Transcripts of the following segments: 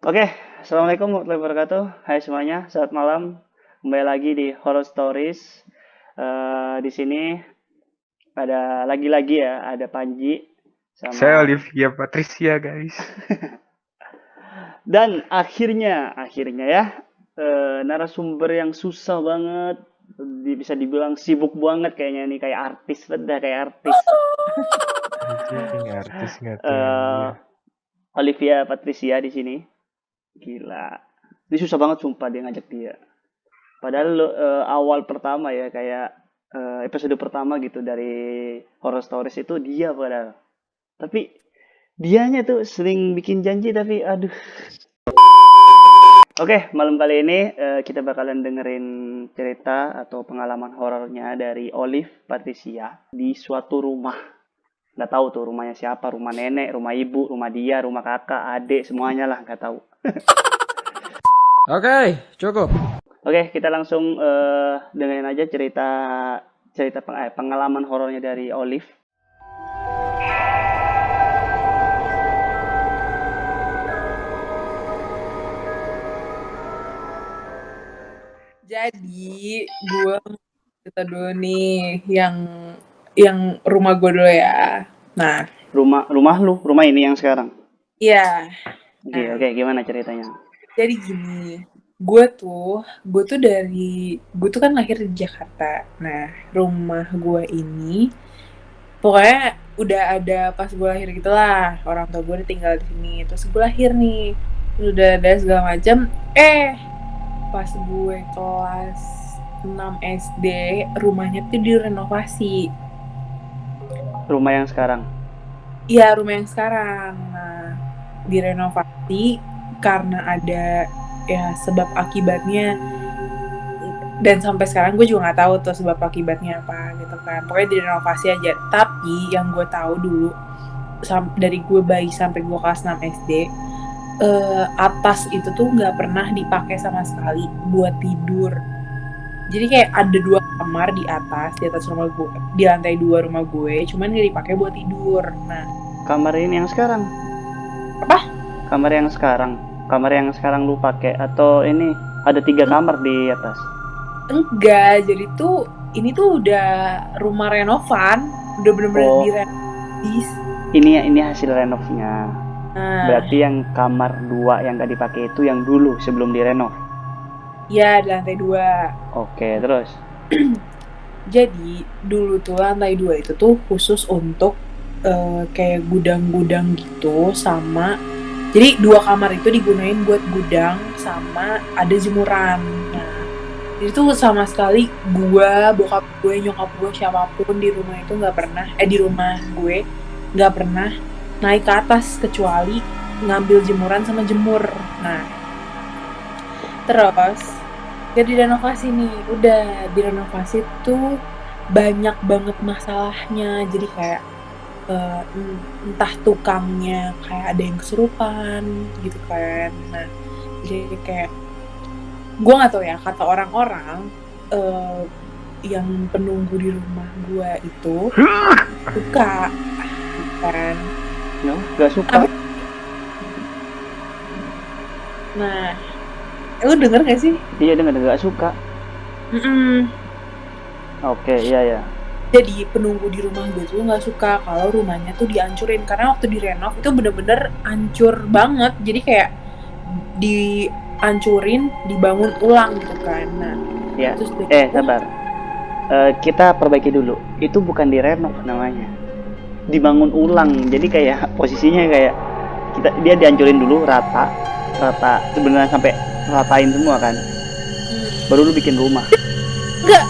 Oke, Assalamualaikum warahmatullahi wabarakatuh. Hai semuanya, selamat malam. Kembali lagi di Horror Stories. Di sini ada lagi-lagi ya, ada Panji Saya sama Olivia Patricia, guys. dan akhirnya ya narasumber yang susah banget, bisa dibilang sibuk banget kayaknya nih, kayak artis, udah kayak artis. Anjing, artis ngatain Eh, gue. Olivia Patricia di sini, gila. Ini susah banget sumpah dia ngajak dia. Padahal awal pertama ya kayak episode pertama gitu dari Horror Stories itu dia padahal. Tapi dianya tuh sering bikin janji tapi aduh. Oke, malam kali ini kita bakalan dengerin cerita atau pengalaman horornya dari Olive Patricia di suatu rumah. Nggak tahu tuh rumahnya siapa, rumah nenek, rumah ibu, rumah dia, rumah kakak, adik, semuanya lah nggak tahu. Oke, cukup. Oke, kita langsung dengerin aja cerita cerita pengalaman horornya dari Olive. Jadi gue cerita dulu nih yang rumah gue dulu ya. Nah, Rumah lu, rumah ini yang sekarang. iya. Oke, Nah, oke, gimana ceritanya? jadi gini, gue tuh kan lahir di Jakarta. Nah, rumah gue ini pokoknya udah ada pas gue lahir gitulah. Orang tua gue udah tinggal di sini. Terus gue lahir nih, udah ada segala macam. Pas gue kelas 6 SD, rumahnya tuh direnovasi. Rumah yang sekarang. Iya, rumah yang sekarang. Nah, direnovasi karena ada ya sebab akibatnya, dan sampai sekarang gue juga nggak tahu tuh sebab akibatnya apa gitu kan. Pokoknya direnovasi aja. Tapi yang gue tahu dulu dari gue bayi sampai gue kelas 6 SD, atas itu tuh nggak pernah dipakai sama sekali buat tidur. Jadi kayak ada 2 kamar di atas rumah gue, di lantai 2 rumah gue, cuman nggak dipakai buat tidur. Nah, Kamar ini yang sekarang. apa? Kamar yang sekarang. Kamar yang sekarang lu pakai atau ini ada 3 kamar di atas? Enggak, jadi tuh ini tuh udah rumah renovan, udah bener-bener Oh, direnovasi. ini hasil renovnya. Nah, Berarti yang kamar 2 yang gak dipakai itu yang dulu sebelum direnov. ya di lantai 2. Oke, terus. Jadi dulu tuh lantai 2 itu tuh khusus untuk kayak gudang-gudang gitu, sama jadi 2 kamar itu digunain buat gudang sama ada jemuran. Nah, jadi tuh sama sekali bokap gue, nyokap gue, siapapun di rumah itu nggak pernah, di rumah gue nggak pernah naik ke atas kecuali ngambil jemuran sama jemur. Nah, terus ya direnovasi nih, udah direnovasi tuh banyak banget masalahnya. Jadi kayak entah tukangnya kayak ada yang kesurupan gitu kan. Nah, jadi kayak gue nggak tahu ya, kata orang-orang yang penunggu di rumah gue itu suka kan. No, gak suka. Nah, lu denger gak sih? Iya, dengar gak suka. Mm-mm. Oke, iya ya. Jadi penunggu di rumah gue tuh nggak suka kalau rumahnya tuh dihancurin, karena waktu direnov itu bener-bener hancur banget. Jadi kayak dihancurin, dibangun ulang gitu kan. Nah, Ya. terus Sabar. Kita perbaiki dulu. Itu bukan direnov namanya. Dibangun ulang. Jadi kayak posisinya kayak dia dihancurin dulu rata, sebenarnya sampai ratain semua kan. Baru lu bikin rumah. enggak.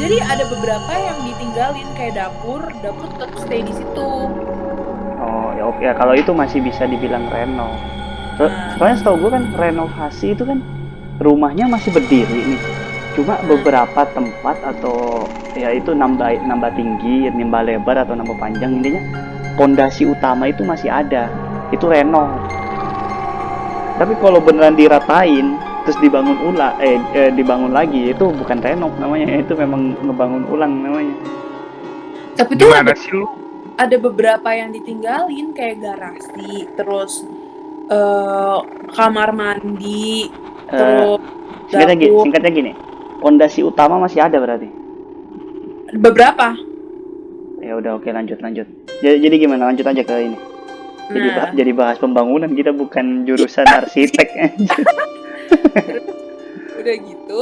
Jadi ada beberapa yang ditinggalin kayak dapur tetap stay di situ. Oh, ya oke. Ya, kalau itu masih bisa dibilang renov. Nah, Soalnya setahu gue kan renovasi itu kan rumahnya masih berdiri nih. Cuma beberapa tempat atau ya itu nambah tinggi, nambah lebar atau nambah panjang, intinya pondasi utama itu masih ada. Itu renov. Tapi kalau beneran diratain terus dibangun lagi, itu bukan renov namanya, itu memang ngebangun ulang namanya. tapi tuh Gimana sih lu? ada beberapa yang ditinggalin kayak garasi, terus kamar mandi, terus dapur. Singkatnya gini, pondasi utama masih ada berarti. Beberapa. Ya udah, oke, lanjut. Jadi gimana? Lanjut aja ke ini. Nah, Jadi bahas pembangunan, kita bukan jurusan arsitek. udah gitu,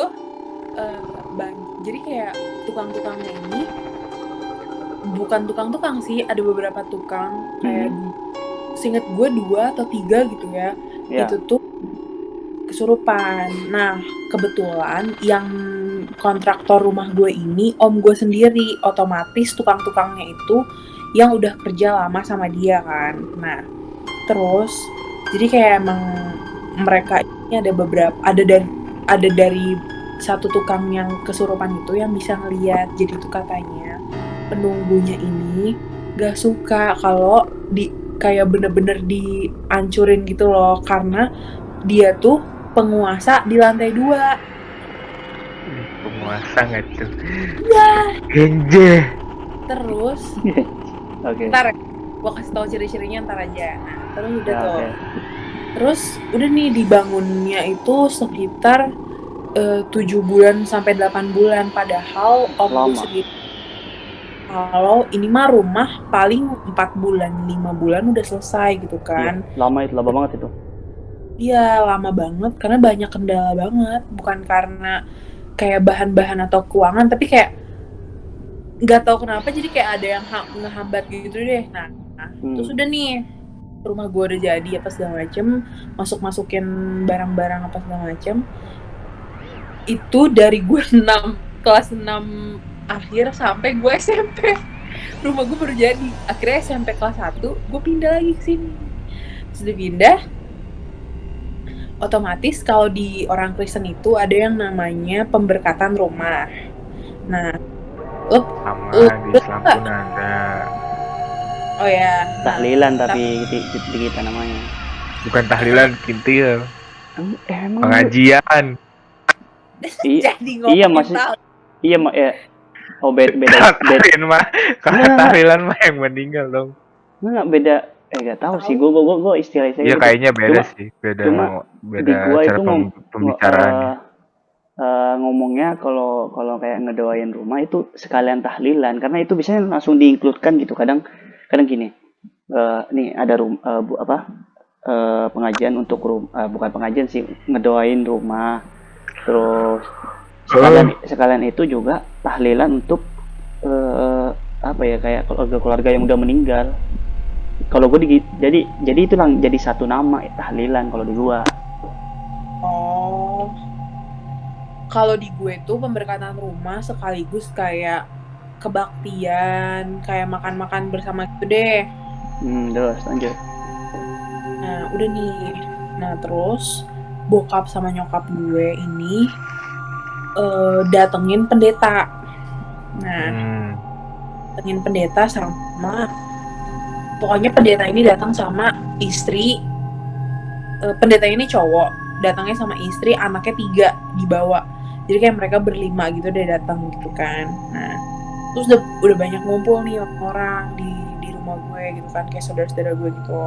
jadi kayak tukang-tukangnya ini bukan tukang-tukang sih, ada beberapa tukang kayak seinget gue 2 atau 3 gitu ya. Ya. Itu tuh kesurupan. Nah, kebetulan yang kontraktor rumah gue ini om gue sendiri, otomatis tukang-tukangnya itu yang udah kerja lama sama dia kan. Nah, terus jadi kayak emang mereka ini ada dari satu tukang yang kesurupan itu yang bisa ngeliat. Jadi tuh katanya penunggunya ini gak suka kalau kayak bener-bener dihancurin gitu loh, karena dia tuh penguasa di lantai 2. Penguasa nggak tuh? Iya. Genje. Terus, Oke. ntar gue kasih tau ciri-cirinya ntar aja. Nah, terus udah Ya, tuh. oke. Terus udah nih dibangunnya itu sekitar 7 bulan sampai 8 bulan. Padahal om gue sendiri kalau ini mah rumah paling 4 bulan, 5 bulan udah selesai gitu kan. Iya, lama banget itu. Iya, lama banget karena banyak kendala banget. Bukan karena kayak bahan-bahan atau keuangan, tapi kayak nggak tahu kenapa jadi kayak ada yang ngehambat gitu deh. Nah, terus udah nih rumah gue udah jadi apa segala macem, masukin barang-barang apa segala macem. Itu dari gue kelas 6 akhir sampai gue SMP. Rumah gue baru jadi. Akhirnya SMP kelas 1 gue pindah lagi ke sini. Sudah pindah, otomatis kalau di orang Kristen itu ada yang namanya pemberkatan rumah. Nah, sama di Islam pun ada. Oh ya, tahlilan tapi di kita namanya. Bukan tahlilan, kintil. Emang pengajian. Jadi iya maksud ya. Oh beda mah. Kalau tahlilan mah yang meninggal dong. Nggak beda. Nggak tahu sih. Gue istilah saya. Iya kayaknya beda sih. Cuma di gua cara itu pembicaraannya. Ngomongnya kalau kayak ngedoain rumah itu sekalian tahlilan, karena itu biasanya langsung diinkludkan gitu. Kadang gini. Nih ada pengajian untuk bukan pengajian sih, ngedoain rumah. Terus sekalian itu juga tahlilan untuk kayak keluarga yang udah meninggal. Kalau gue jadi itu jadi satu nama tahlilan kalau di gua. Oh, kalau di gue tuh pemberkatan rumah sekaligus kayak kebaktian, kayak makan-makan bersama gitu deh. Terus lanjut. Nah udah nih, terus bokap sama nyokap gue ini datengin pendeta. Datengin pendeta sama, pokoknya pendeta ini datang sama istri. Pendeta ini cowok, datangnya sama istri, anaknya 3 dibawa. Jadi kayak mereka berlima gitu deh datang gitu kan. Nah, terus udah banyak ngumpul nih orang di rumah gue gitu kan, kayak saudara-saudara gue gitu.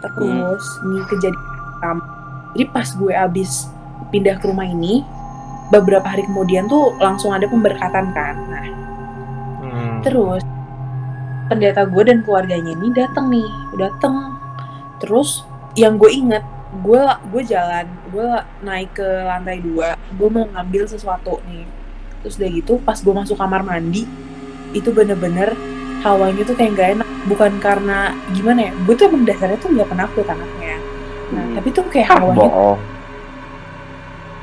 Terus nih kejadian. Jadi pas gue abis pindah ke rumah ini, beberapa hari kemudian tuh langsung ada pemberkatan kan. Nah, terus pendeta gue dan keluarganya ini datang. Terus yang gue inget, gue naik ke lantai 2, gue mau ngambil sesuatu nih. Terus udah gitu pas gue masuk kamar mandi, itu bener-bener hawanya tuh kayak gak enak. Bukan karena gimana ya, gue tuh emang dasarnya tuh gak penakut anaknya. Nah tapi tuh kayak hawanya bohong.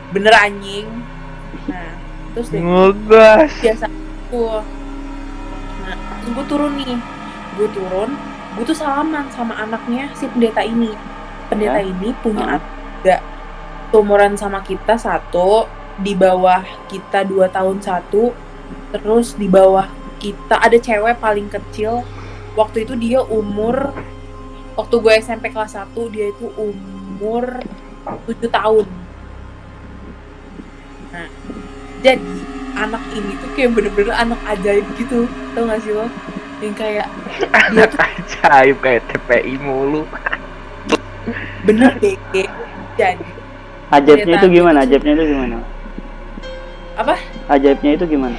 Bener anjing. Nah terus deh biasa tuh. Nah terus gue turun, gue tuh salaman sama anaknya si pendeta ini. Pendeta ini punya anak juga, seumuran sama kita 1, di bawah kita 2 tahun 1, terus di bawah kita ada cewek paling kecil. Waktu itu dia waktu gue SMP kelas 1, dia itu umur 7 tahun. Nah, jadi anak ini tuh kayak bener-bener anak ajaib gitu, tau gak sih lo? Yang kayak anak ajaib kayak TPI mulu. Bener deh. Jadi Ajaibnya pendeta itu gue gimana? tuh Ajaibnya itu gimana? apa? Ajaibnya itu gimana?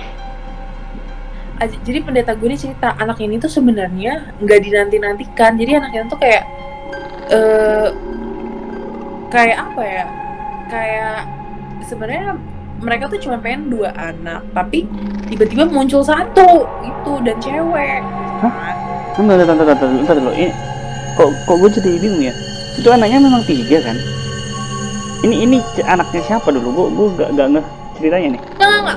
Jadi pendeta gue ini cerita anak ini tuh sebenarnya nggak dinanti-nantikan. Jadi anaknya tuh kayak eh kayak apa ya? Kayak sebenarnya mereka tuh cuma pengen 2 anak, tapi tiba-tiba muncul 1 gitu dan cewek. Hah? Bentar dulu. Ini kok gue jadi bingung ya? Itu anaknya memang 3 kan? Ini anaknya siapa dulu? Gue gak ngeh ceritanya nih. Enggak.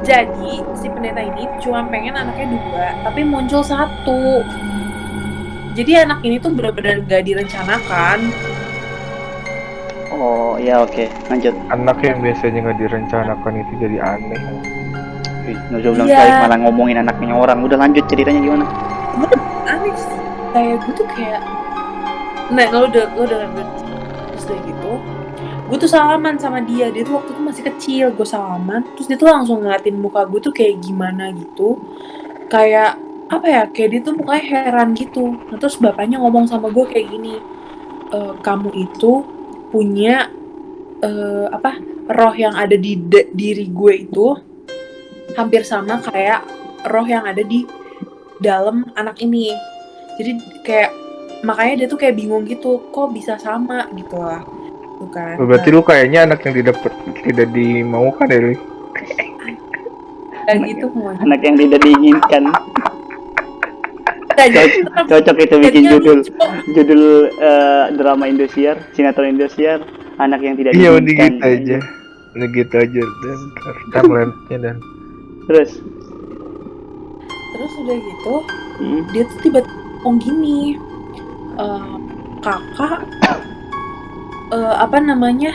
Jadi si pendeta ini cuma pengen anaknya 2, tapi muncul 1. Jadi anak ini tuh benar-benar gak direncanakan. Oh ya, oke, lanjut. Anak yang biasanya nggak direncanakan itu jadi aneh. Nggak usah bilang Iya. baik malah ngomongin anaknya orang. Udah lanjut ceritanya gimana? Gue aneh sih. Kayak gue tuh kayak, nah lo udah terus udah gitu, gue tuh salaman sama dia tuh waktu itu masih kecil, gue salaman, terus dia tuh langsung ngeliatin muka gue tuh kayak gimana gitu, kayak apa ya, kayak dia tuh mukanya heran gitu. Nah terus bapaknya ngomong sama gue kayak gini, kamu itu punya apa, roh yang ada di diri gue itu hampir sama kayak roh yang ada di dalam anak ini. Jadi kayak makanya dia tuh kayak bingung gitu, kok bisa sama gitu lah, tuh kan. Berarti lu kayaknya anak yang tidak dimaukan ya, Li? Kayak gitu semuanya. Anak yang tidak diinginkan. Cocok itu bikin judul drama Indosiar, sinetron Indosiar, anak yang tidak Iya, udah diinginkan. gitu aja. Udah gitu aja dan timeline-nya dan Terus udah gitu, dia tuh tiba-tiba ngomong gini, kakak apa namanya,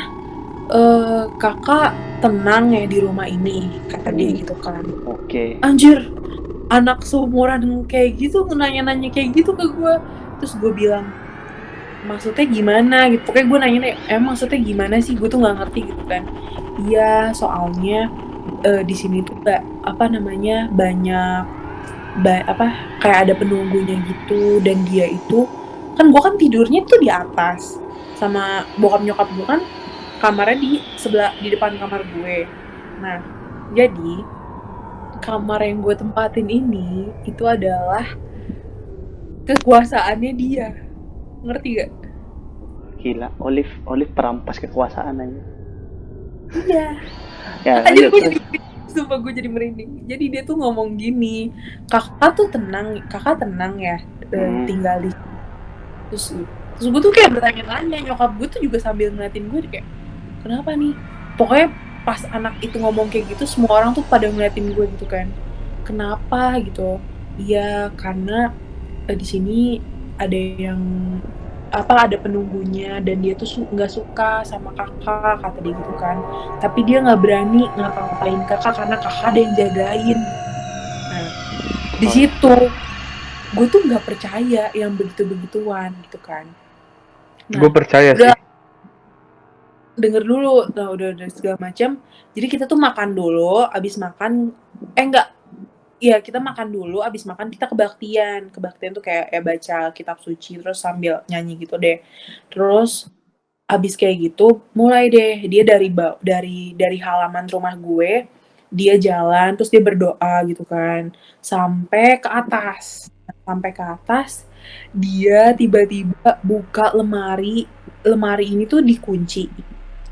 kakak tenang ya di rumah ini, kata dia gitu kan. Oke. Anjir, anak seumuran kayak gitu nanya-nanya kayak gitu ke gue. Terus gue bilang, maksudnya gimana gitu. Pokoknya gue nanya, maksudnya gimana sih, gue tuh nggak ngerti gitu kan. Iya, soalnya di sini tuh apa namanya, banyak apa kayak ada penunggunya gitu, dan dia itu kan, gue kan tidurnya tuh di atas sama bokap nyokap gue kan kamarnya di sebelah, di depan kamar gue. Nah jadi kamar yang gue tempatin ini itu adalah kekuasaannya dia, ngerti gak? Gila, Olive perampas kekuasaan aja. Iya. Ya, Anjir, lanjut gue terus. jadi, sumpah gue jadi merinding. Jadi dia tuh ngomong gini, kakak tenang ya, tinggal di. Terus gue tuh kayak bertanya-tanya, nyokap gue tuh juga sambil ngeliatin gue kayak, kenapa nih? Pokoknya pas anak itu ngomong kayak gitu, semua orang tuh pada ngeliatin gue gitu kan. Kenapa gitu? Iya, karena di sini ada yang apa, ada penunggunya, dan dia tuh nggak suka sama kakak, kata dia gitu kan. Tapi dia nggak berani ngapa-ngapain kakak karena kakak ada yang jagain. Nah di situ gue tuh nggak percaya yang begitu-begituan gitu kan. Nah, gue percaya sih. Denger dulu, nah udah segala macam. Jadi kita tuh makan dulu, abis makan, iya kita makan dulu, abis makan kita kebaktian tuh kayak baca kitab suci terus sambil nyanyi gitu deh. Terus abis kayak gitu mulai deh dia dari halaman rumah gue, dia jalan terus dia berdoa gitu kan sampai ke atas. Dia tiba-tiba buka lemari ini tuh dikunci,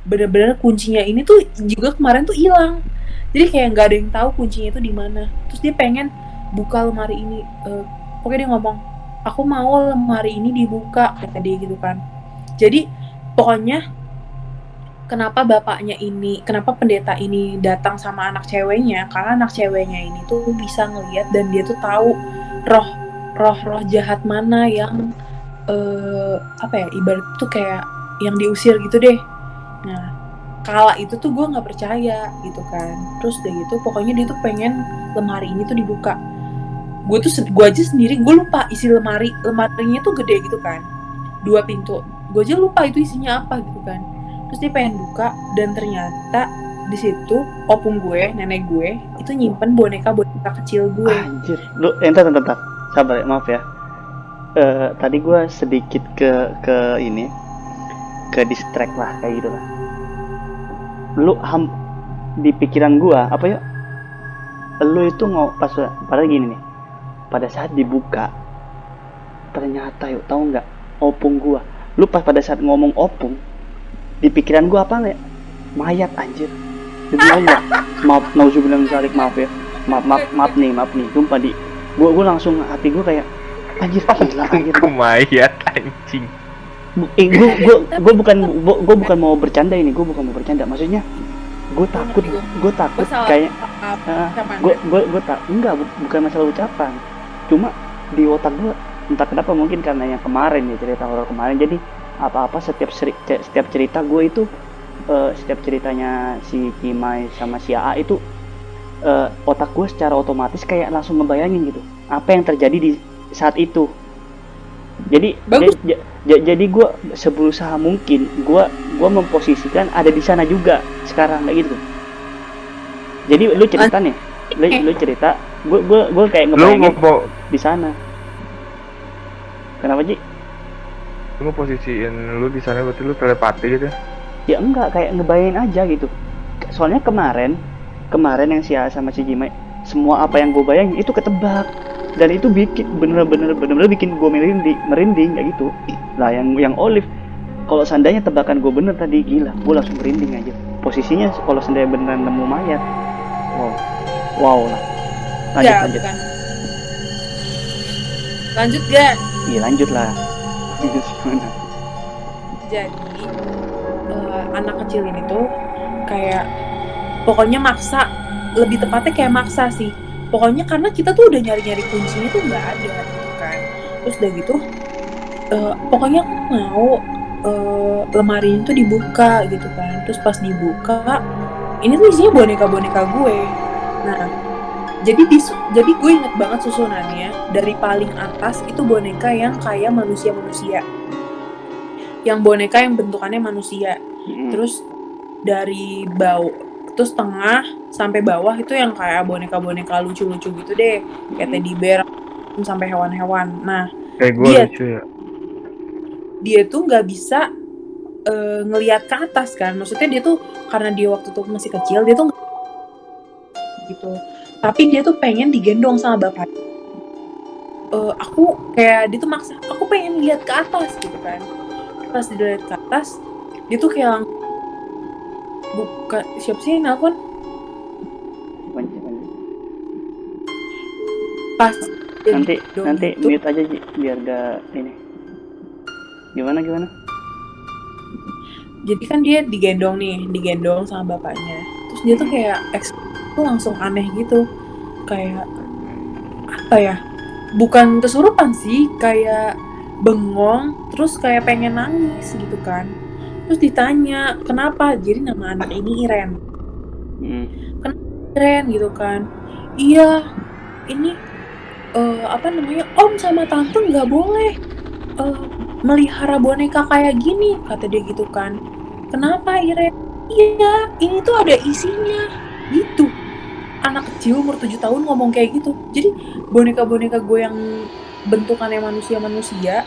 bener-bener kuncinya ini tuh juga kemarin tuh hilang. Jadi kayak nggak ada yang tahu kuncinya itu di mana. Terus dia pengen buka lemari ini. Pokoknya dia ngomong, aku mau lemari ini dibuka, kata dia gitu kan. Jadi pokoknya kenapa kenapa pendeta ini datang sama anak ceweknya, karena anak ceweknya ini tuh bisa ngelihat dan dia tuh tahu roh jahat mana yang apa ya, ibarat tuh kayak yang diusir gitu deh. Nah kala itu tuh gue nggak percaya gitu kan. Terus udah gitu pokoknya dia tuh pengen lemari ini tuh dibuka. Gue aja sendiri gue lupa isi lemarinya tuh gede gitu kan, 2 pintu. Gue aja lupa itu isinya apa gitu kan. Terus dia pengen buka dan ternyata di situ opung gue, nenek gue itu nyimpen boneka kecil gue. Anjir, lu entar sabar ya, maaf ya. Tadi gue sedikit ke ini ke distract lah kayak gitu lah. Lu di pikiran gua apa ya, lu itu pas padahal gini nih, pada saat dibuka ternyata yuk tahu nggak, opung gua. Lu pada saat ngomong opung, di pikiran gua apa nih, mayat anjir. Demi Allah, maaf, nauzubillah min dzalik, maaf ya, maaf nih, sumpah gua langsung, hati gua kayak anjir, gila anjir. Mayat anjing. Gue bukan mau bercanda ini, maksudnya gue takut kayak bukan masalah ucapan, cuma di otak gue entah kenapa, mungkin karena yang kemarin ya, cerita horor kemarin, jadi apa-apa setiap cerita gue itu, setiap ceritanya si Kimai sama si AA itu, otak gue secara otomatis kayak langsung ngebayangin gitu apa yang terjadi di saat itu. Jadi jadi gue seberusaha mungkin gue memposisikan ada di sana juga sekarang, kayak gitu. Jadi lu cerita nih, lu cerita, gue kayak ngebayangin di sana. Kenapa Ji? Lu ngeposisiin lu di sana, berarti lu telepati gitu? Ya enggak, kayak ngebayangin aja gitu. Soalnya kemarin yang si A sama si Jimai, semua apa yang gue bayangin itu ketebak. Dan itu bikin bener-bener bikin gue merinding kayak gitu lah. Yang Olive, kalau seandainya tebakan gue bener tadi, gila, gue langsung merinding aja posisinya. Kalau seandainya beneran nemu mayat, wow lah. Lanjut lanjut gak? Iya lanjut lah. Jadi anak kecil ini tuh kayak pokoknya maksa, lebih tepatnya kayak maksa sih. Pokoknya karena kita tuh udah nyari-nyari kuncinya tuh nggak ada gitu kan. Terus udah gitu, pokoknya aku mau lemari itu dibuka gitu kan. Terus pas dibuka, ini tuh isinya boneka-boneka gue. Nah, jadi gue inget banget susunannya. Dari paling atas itu boneka yang kayak manusia-manusia, yang boneka yang bentukannya manusia. Terus dari terus tengah sampai bawah itu yang kayak boneka-boneka lucu-lucu gitu deh, kayak teddy bear sampai hewan-hewan. Nah, kayak gue lucu ya. Dia tuh nggak bisa ngelihat ke atas kan, maksudnya dia tuh karena dia waktu tuh masih kecil, dia tuh gitu, tapi dia tuh pengen digendong sama bapak. Aku kayak dia tuh maksa, aku pengen lihat ke atas gitu kan. Pas dilihat ke atas, dia tuh kayak buka, siapa sih yang nelfon? Pas nanti mute aja Ji, biar gak ini. Gimana? Jadi kan dia digendong sama bapaknya. Terus dia tuh kayak tuh langsung aneh gitu, kayak apa ya? Bukan kesurupan sih, kayak bengong, terus kayak pengen nangis gitu kan. Terus ditanya kenapa, jadi nama anak ini Iren. Kenapa Iren gitu kan? Iya, ini om sama tante nggak boleh melihara boneka kayak gini, kata dia gitu kan. Kenapa Iren? Iya, ini tuh ada isinya gitu. Anak kecil umur 7 tahun ngomong kayak gitu. Jadi boneka-boneka gue yang bentukannya manusia-manusia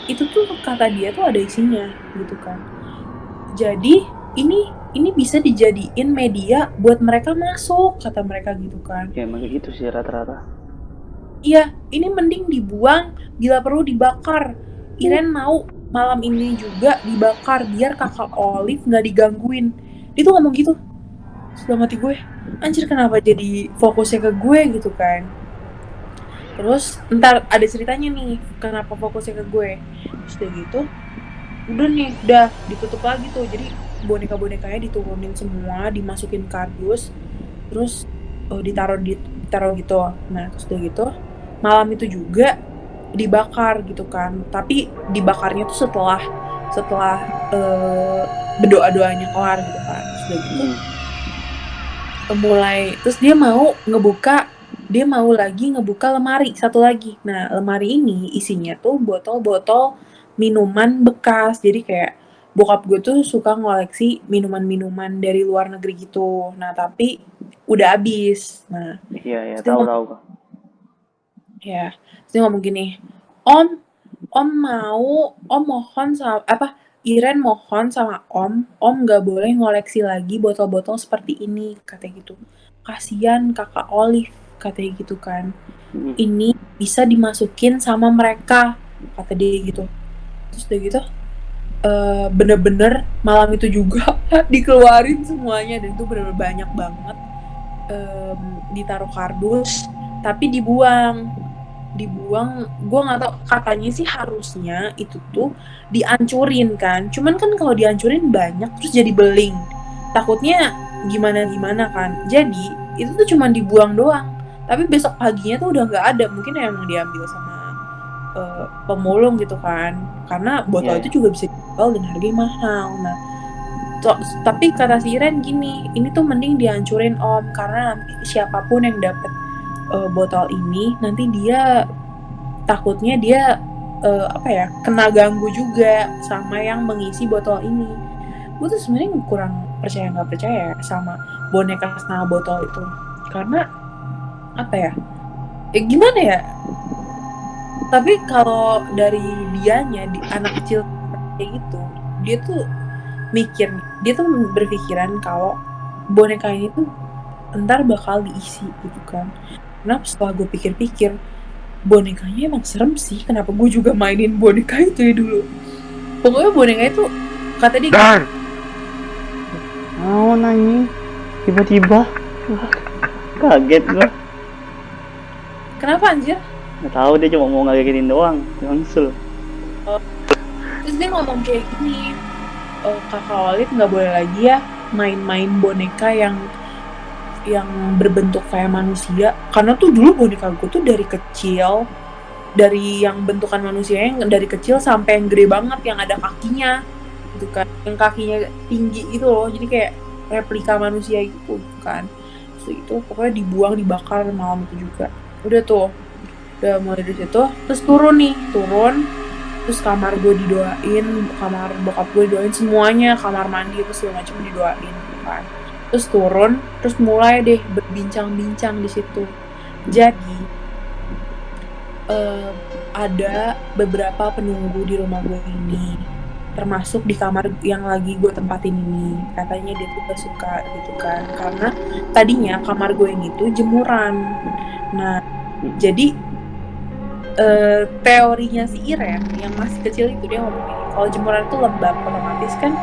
itu tuh kata dia tuh ada isinya gitu kan. Jadi ini bisa dijadiin media buat mereka masuk, kata mereka gitu kan. Ya emang gitu sih rata-rata. Iya, ini mending dibuang, bila perlu dibakar. Iren mau malam ini juga dibakar biar kakak Olive nggak digangguin. Dia tuh ngomong gitu. Sudah mati gue, anjir kenapa jadi fokusnya ke gue gitu kan. Terus ntar ada ceritanya nih kenapa fokusnya ke gue. Terus udah gitu, udah ditutup lagi tuh. Jadi boneka-bonekanya diturunin semua, dimasukin kardus, terus ditaruh gitu. Nah terus udah gitu, malam itu juga dibakar gitu kan. Tapi dibakarnya tuh setelah berdoa-doanya kelar gitu kan. Terus udah gitu mulai, terus dia mau lagi ngebuka lemari satu lagi. Nah lemari ini isinya tuh botol-botol minuman bekas. Jadi kayak bokap gue tuh suka ngoleksi minuman-minuman dari luar negeri gitu. Nah tapi udah habis. Nah iya tahu ya, terus dia ngomong gini, om mohon Iren mohon sama Om nggak boleh ngoleksi lagi botol-botol seperti ini, katanya gitu. Kasian kakak Olive, katanya gitu kan. Ini bisa dimasukin sama mereka, kata dia gitu. Terus udah gitu, bener-bener malam itu juga dikeluarin semuanya, dan itu bener-bener banyak banget. Ditaruh kardus, tapi dibuang, gue nggak tahu, katanya sih harusnya itu tuh dihancurin kan, cuman kan kalau dihancurin banyak terus jadi beling, takutnya gimana kan, jadi itu tuh cuma dibuang doang, tapi besok paginya tuh udah nggak ada, mungkin emang diambil sama pemulung gitu kan, karena botol Iya, itu juga bisa dijual dan harganya mahal. Nah, tapi kata si Iren gini, ini tuh mending dihancurin Om, karena nanti siapapun yang dapet botol ini, nanti dia takutnya dia kena ganggu juga sama yang mengisi botol ini. Gue tuh sebenarnya kurang percaya nggak percaya sama boneka setengah botol itu, karena gimana ya, tapi kalau dari dianya, di anak kecil kayak gitu, dia tuh dia tuh berpikiran kalau boneka ini tuh ntar bakal diisi gitu kan. Kenapa setelah gue pikir-pikir, bonekanya emang serem sih, kenapa gue juga mainin boneka itu ya dulu. Pokoknya boneka itu kata dia Dan mau nanya tiba-tiba. Wah, kaget gua. kenapa anjir. Nggak tahu, dia cuma mau ngagetin doang, langsung. Terus dia ngomong kayak gini, kakak Olive nggak boleh lagi ya main-main boneka yang berbentuk kayak manusia, karena tuh dulu boneka gue tuh dari kecil, dari yang bentukan manusia yang dari kecil sampai yang gede banget yang ada kakinya gitu kan, yang kakinya tinggi gitu loh, jadi kayak replika manusia gitu kan. Terus itu pokoknya dibuang, dibakar malam itu juga. Udah mulai dari situ, terus turun, terus kamar gue didoain, kamar bokap gue didoain semuanya, kamar mandi itu segala macam didoain kan. Terus turun, terus mulai deh berbincang-bincang di situ. Jadi ada beberapa penunggu di rumah gue ini, termasuk di kamar yang lagi gue tempatin ini. Katanya dia tuh gak suka gitu kan, karena tadinya kamar gue ini tuh jemuran. Nah, jadi teorinya si Iren yang masih kecil itu, dia ngomong gini, kalau jemuran itu lembab, otomatis kan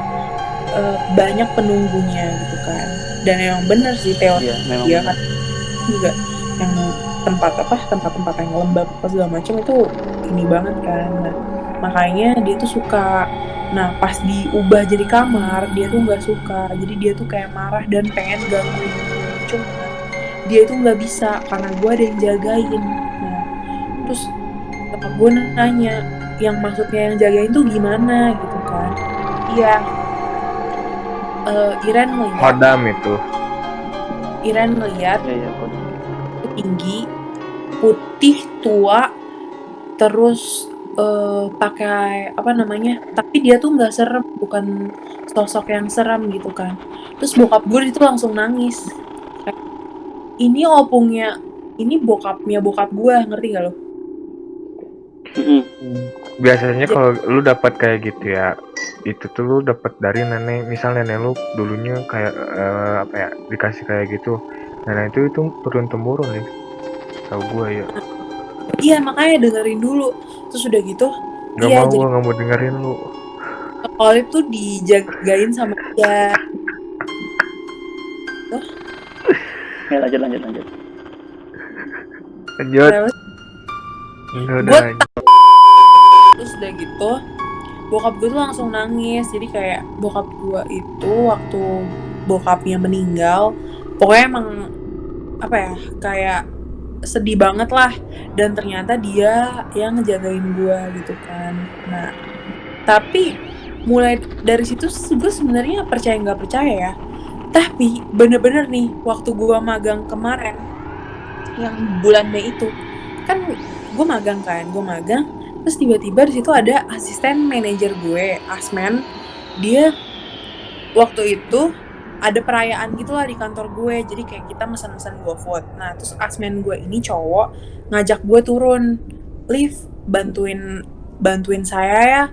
banyak penunggunya gitu kan. Dan emang bener sih teori dia kan, juga yang tempat-tempat yang lembab apa segala macam itu ini banget kan. Nah, makanya dia tuh suka. Nah, pas diubah jadi kamar, dia tuh nggak suka, jadi dia tuh kayak marah dan pengen gangguin. Cuma dia itu nggak bisa karena gue ada yang jagain. Nah, terus gue nanya, yang maksudnya yang jagain tuh gimana gitu kan. Iya, Iren ngeliat Hodam itu. tinggi, putih, tua, terus pakai tapi dia tuh nggak serem, bukan sosok yang serem gitu kan. Terus bokap gue itu langsung nangis, ini bokapnya bokap gue, ngerti gak lo? Biasanya kalau lu dapat kayak gitu ya, itu tuh lu dapat dari nenek. Misal nenek lu dulunya kayak dikasih kayak gitu. Nenek itu turun temurun nih. Tahu gue ya. Iya, makanya dengerin dulu. Terus udah gitu, Gak mau dengerin lu. Olive tuh dijagain sama dia. Ya, lanjut. Lanjut. Terus udah gitu, bokap gue tuh langsung nangis. Jadi kayak bokap gue itu waktu bokapnya meninggal, pokoknya emang kayak sedih banget lah. Dan ternyata dia yang ngejagain gue gitu kan. Nah, tapi mulai dari situ gue sebenarnya percaya nggak percaya ya. Tapi bener-bener nih, waktu gue magang kemarin, yang bulan Mei itu, kan gue magang, terus tiba-tiba di situ ada asisten manajer gue, Asmen. Dia waktu itu ada perayaan gitu lah di kantor gue, jadi kayak kita mesen-mesen GoFood. Nah, terus Asmen gue ini cowok ngajak gue turun lift, bantuin saya ya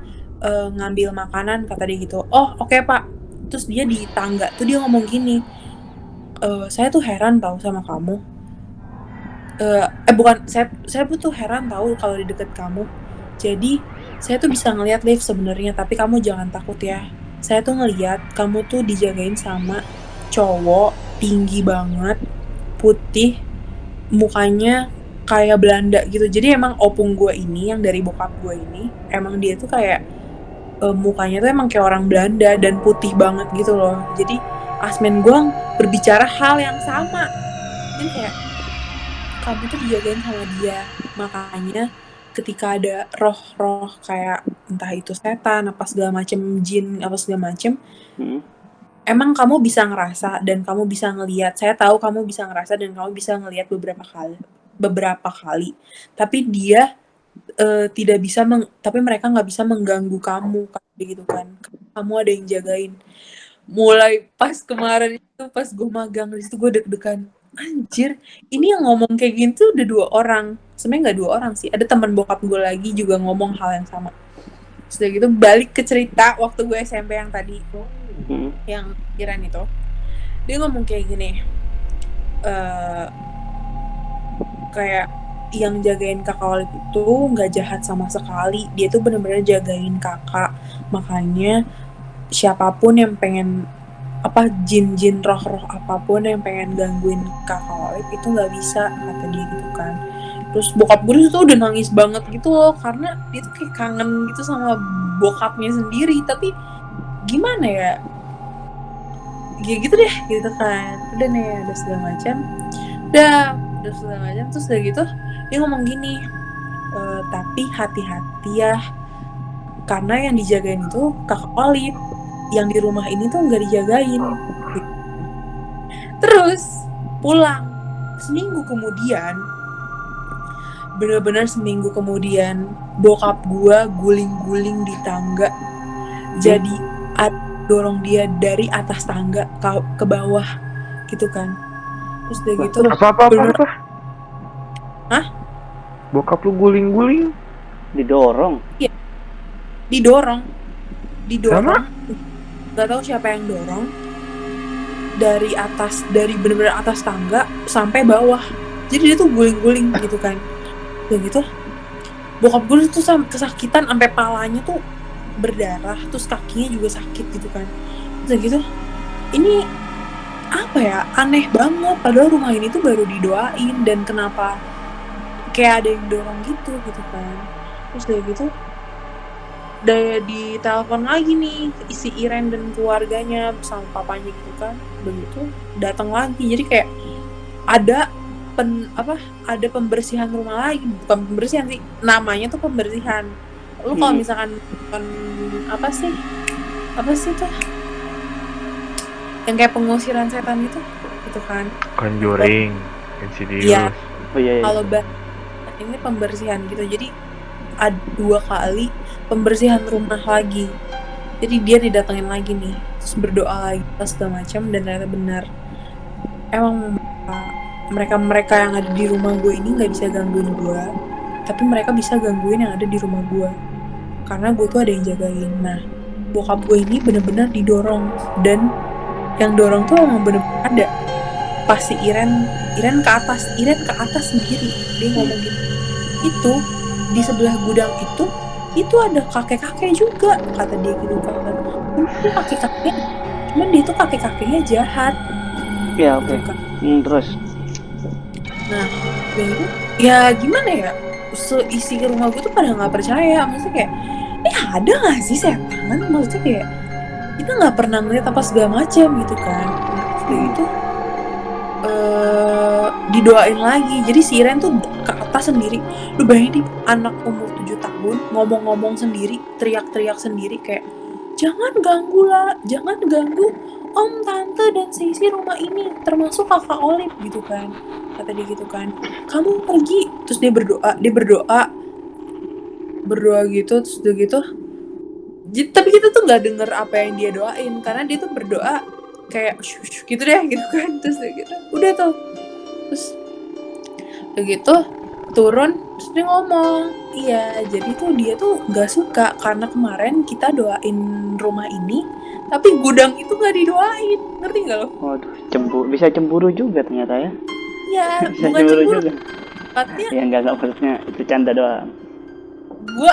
ngambil makanan, kata dia gitu. Oh oke Pak. Terus dia di tangga tuh dia ngomong gini, saya tuh heran tahu sama kamu. Bukan, saya tuh heran tahu kalau di deket kamu. Jadi saya tuh bisa ngelihat Liv sebenarnya, tapi kamu jangan takut ya. Saya tuh ngelihat kamu tuh dijagain sama cowok tinggi banget, putih, mukanya kayak Belanda gitu. Jadi emang opung gue ini yang dari bokap gue ini, emang dia tuh kayak mukanya tuh emang kayak orang Belanda dan putih banget gitu loh. Jadi Asmen gue berbicara hal yang sama. Jadi kayak kamu tuh dijagain sama dia, makanya ketika ada roh-roh kayak entah itu setan apa segala macem, jin apa segala macem, emang kamu bisa ngerasa dan kamu bisa ngelihat. Saya tahu kamu bisa ngerasa dan kamu bisa ngelihat beberapa kali. Tapi dia tidak bisa tapi mereka nggak bisa mengganggu kamu kayak gitu kan. Kamu ada yang jagain. Mulai pas kemarin itu, pas gue magang di situ, gue deg-degan. Anjir, ini yang ngomong kayak gitu udah 2 orang. Sebenarnya nggak 2 orang sih. Ada teman bokap gue lagi juga ngomong hal yang sama. Sudah gitu balik ke cerita waktu gue SMP yang tadi itu, yang Iren itu. Dia ngomong kayak gini. Kayak yang jagain kakak Olip itu nggak jahat sama sekali. Dia tuh benar-benar jagain kakak. Makanya siapapun yang pengen jin-jin roh-roh apapun yang pengen gangguin kakak Olip itu nggak bisa, kata dia gitu kan. Terus bokap gue tuh udah nangis banget gitu loh, karena dia tuh kayak kangen gitu sama bokapnya sendiri. Tapi gimana ya, gitu deh gitu kan. Udah nih ada segala macam, udah segala macam. Terus udah gitu dia ngomong gini, tapi hati-hati ya, karena yang dijagain itu kakak Olip, yang di rumah ini tuh nggak dijagain. Terus pulang seminggu kemudian, bener-bener seminggu kemudian, bokap gua guling-guling di tangga. Jadi dorong dia dari atas tangga ke bawah gitu kan. Terus udah gitu Apa? Hah? Bokap lu guling-guling? Didorong. Iya. Didorong. Sama? Gak tahu siapa yang dorong. Dari bener-bener atas tangga sampai bawah. Jadi dia tuh guling-guling gitu kan. Udah gitu bokap gue tuh kesakitan sampai palanya tuh berdarah, terus kakinya juga sakit gitu kan. Udah gitu ini apa ya, aneh banget, padahal rumah ini tuh baru didoain, dan kenapa kayak ada yang dorong gitu kan. Terus dari gitu di telepon lagi nih isi Iren dan keluarganya sama papanya gitu kan. Begitu datang lagi, jadi kayak ada ada pembersihan rumah lagi. Bukan pembersihan sih, namanya tuh pembersihan. Lu kalau misalkan apa sih tuh yang kayak pengusiran setan gitu kan, Conjuring, Insidious. iya. Oh iya. Kalau ini pembersihan gitu, jadi ada 2 kali pembersihan rumah lagi. Jadi dia didatengin lagi nih, terus berdoa lagi segala macam, dan ternyata benar emang mereka yang ada di rumah gue ini nggak bisa gangguin gue, tapi mereka bisa gangguin yang ada di rumah gue karena gue tuh ada yang jagain. Nah bokap gue ini benar-benar didorong, dan yang dorong tuh emang benar-benar ada. Pas si Iren ke atas sendiri, dia ngomong gitu, itu di sebelah gudang itu ada kakek-kakek juga, kata dia gitu kan. Itu kakek-kakek, cuman dia tuh kakek-kakeknya jahat. Ya oke. Terus Nah ya gimana ya, isi rumah gue tuh pada nggak percaya. Maksudnya kayak ada nggak sih setan, maksudnya kayak kita nggak pernah ngeliat apa segala macam gitu kan. Kayak gitu didoain lagi. Jadi si Iren tuh ke atas sendiri. Lu bayangin, anak umur 7 tahun ngomong-ngomong sendiri, teriak-teriak sendiri kayak, jangan ganggu om, tante, dan sisi rumah ini, termasuk kakak Olip gitu kan, kata dia gitu kan. Kamu pergi. Terus dia berdoa gitu. Terus udah gitu tapi kita tuh nggak denger apa yang dia doain, karena dia tuh berdoa kayak gitu deh gitu kan. Terus udah gitu udah tuh, terus udah gitu turun Terus dia ngomong, iya jadi tuh dia tuh gak suka karena kemarin kita doain rumah ini, tapi gudang itu gak didoain, ngerti gak lo? Waduh, bisa cemburu juga ternyata ya. Iya, Bisa bukan cemburu cemburu, juga. tepatnya Ya enggak maksudnya itu canda doang. gue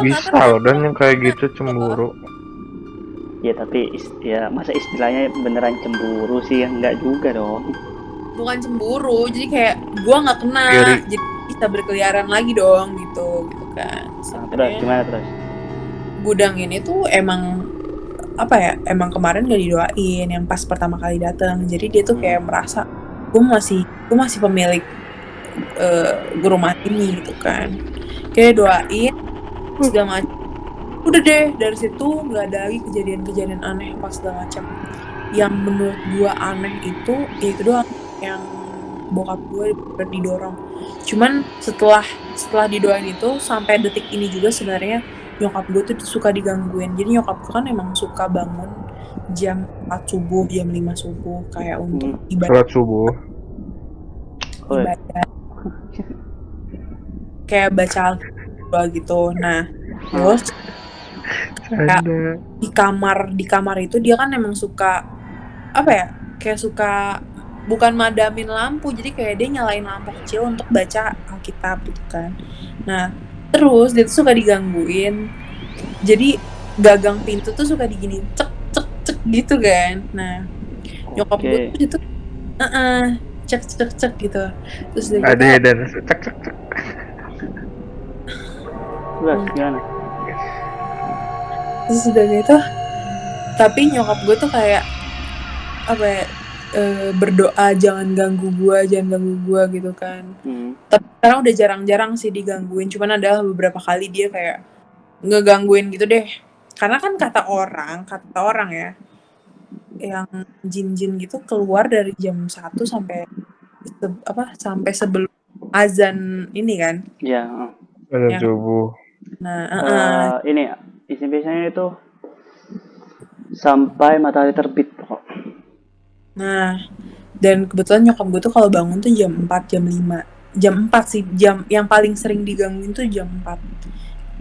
nggak Bisa kenal. loh dan yang kayak gitu cemburu. Ya tapi ya masa istilahnya beneran cemburu sih ya enggak juga dong. Bukan cemburu, jadi kayak gue nggak kena, Iri. jadi bisa berkeliaran lagi dong gitu kan. Terus Sebenarnya gimana terus? gudang ini tuh emang apa ya, emang kemarin gak didoain yang pas pertama kali datang, jadi dia tuh kayak merasa gue masih pemilik rumah ini gitu kan, kayak doain segala macam. Udah deh dari situ nggak ada lagi kejadian-kejadian aneh pas segala macam. Yang menurut gue aneh itu ya itu doang, yang bokap gue didorong. Cuman setelah didoain itu sampai detik ini juga sebenarnya nyokap gue tuh suka digangguin. Jadi nyokap gue kan emang suka bangun jam 4 subuh, jam 5 subuh kayak untuk Sholat subuh. ibadah kayak baca Al-Quran gitu. Nah, terus kayak di kamar itu dia kan emang suka apa ya, kayak suka bukan madamin lampu, jadi kayak dia nyalain lampu kecil untuk baca Alkitab gitu kan. Nah terus dia tuh suka digangguin, jadi gagang pintu tuh suka digini cek cek cek gitu kan. Nah nyokap gue tuh itu cek cek cek gitu. Terus dia ada gitu, dan cek cek cek. Gimana? terus udah gitu tapi nyokap gue tuh kayak apa ya, berdoa jangan ganggu gue gitu kan. Tapi sekarang udah jarang-jarang sih digangguin, cuman ada beberapa kali dia kayak ngegangguin gitu deh, karena kan kata orang ya yang jin-jin gitu keluar dari jam 1 sampai sampai sebelum azan ini kan Ya. Azan subuh. Nah ini biasanya itu sampai matahari terbit kok. Nah, dan kebetulan nyokap gue tuh kalau bangun tuh jam 4, jam 5. Jam 4 sih, jam yang paling sering digangguin tuh jam 4.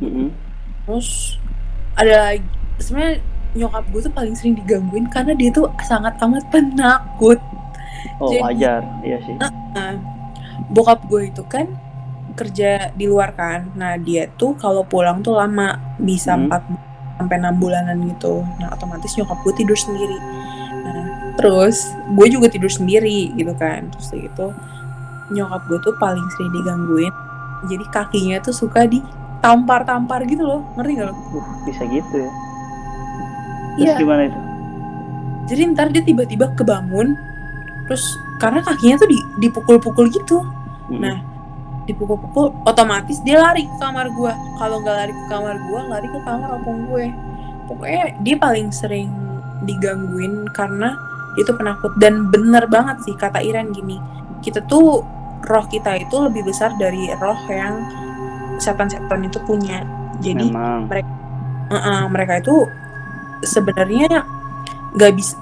Terus ada lagi, sebenarnya nyokap gue tuh paling sering digangguin karena dia tuh sangat amat penakut. Oh, jadi, wajar, iya sih. Bokap gue itu kan kerja di luar kan. Nah, dia tuh kalau pulang tuh lama, bisa 4 sampai 6 bulanan gitu. Nah, otomatis nyokap gue tidur sendiri. Nah, terus gue juga tidur sendiri gitu kan. Terus gitu nyokap gue tuh paling sering digangguin, jadi kakinya tuh suka ditampar-tampar gitu loh, ngerti gak lo? Bisa gitu ya. Terus gimana itu? Jadi ntar dia tiba-tiba kebangun, terus karena kakinya tuh dipukul-pukul gitu. Nah dipukul-pukul otomatis dia lari ke kamar gue. Kalau nggak lari ke kamar gue, lari ke kamar opung gue. Pokoknya dia paling sering digangguin karena dia tuh penakut. Dan bener banget sih kata Iren gini, kita tuh roh kita itu lebih besar dari roh yang setan-setan itu punya. Jadi mereka itu sebenarnya nggak bisa,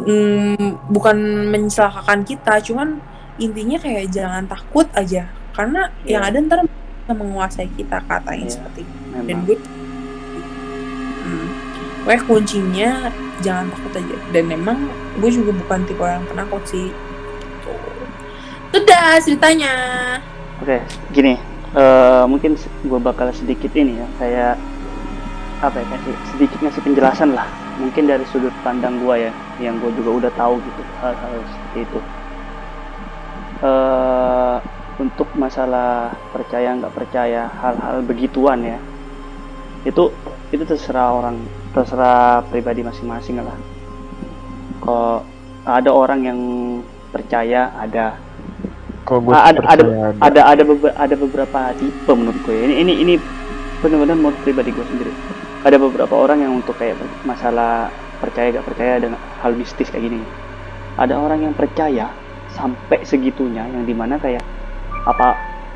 bukan mencelakakan kita, cuman intinya kayak jangan takut aja, karena yang ada ntar bisa menguasai kita, katanya seperti itu. Dan gue pokoknya kuncinya jangan takut aja. Dan memang gue juga bukan tipe orang penakut sih. Udah ceritanya. Oke, gini, mungkin gue bakal sedikit ini ya, kayak apa ya, sedikit ngasih penjelasan lah, mungkin dari sudut pandang gue ya, yang gue juga udah tahu gitu hal-hal seperti itu. Untuk masalah percaya nggak percaya hal-hal begituan ya, itu terserah pribadi masing-masing lah. Kalau ada orang yang percaya, ada beberapa tipe menurut gue. Ini benar-benar menurut pribadi gue sendiri. Ada beberapa orang yang untuk kayak masalah percaya gak percaya dengan hal mistis kayak gini. Ada orang yang percaya sampai segitunya, yang dimana kayak